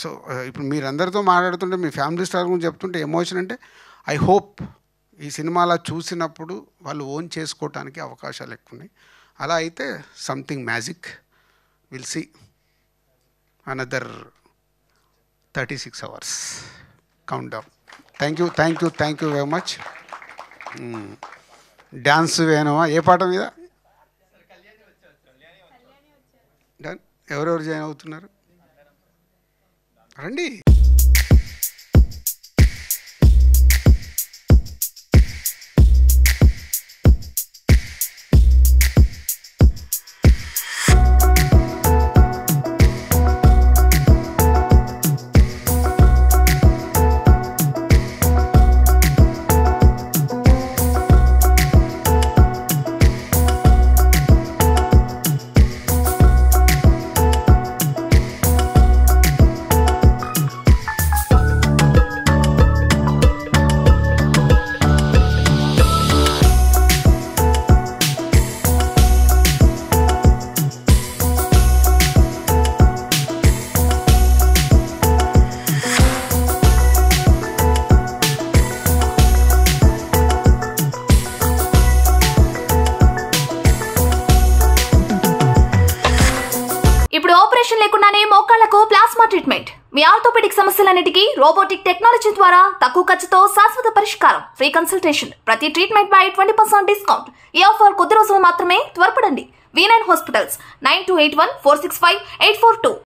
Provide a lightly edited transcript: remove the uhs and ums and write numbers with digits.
So ఇప్పుడు మీరందరితో మాట్లాడుతుంటే మీ family star గురించి చెప్తుంటే ఎమోషన్ అంటే ఐ హోప్ ఈ సినిమాలో చూసినప్పుడు వాళ్ళు ఓన్ చేసుకోవటానికి అవకాశాలు ఎక్కువ ఉన్నాయి. అలా అయితే something magic will see another 36 hours countdown. Thank you very much. Dance వేణమా ఏ పాట మీద? ఎవరెవరు జాయిన్ అవుతున్నారు రండి. ఇప్పుడు ఆపరేషన్ లేకుండానే మోకాళ్లకు ప్లాస్మా ట్రీట్మెంట్. మీ ఆర్థోపెడిక్ సమస్యలన్నిటికీ రోబోటిక్ టెక్నాలజీ ద్వారా తక్కువ ఖర్చుతో శాశ్వత పరిష్కారం. Free consultation. ప్రతి ట్రీట్మెంట్ పై 20% డిస్కౌంట్. ఈ ఆఫర్ కొద్ది రోజులు మాత్రమే. త్వరపడండి. V9 hospitals 9281465842.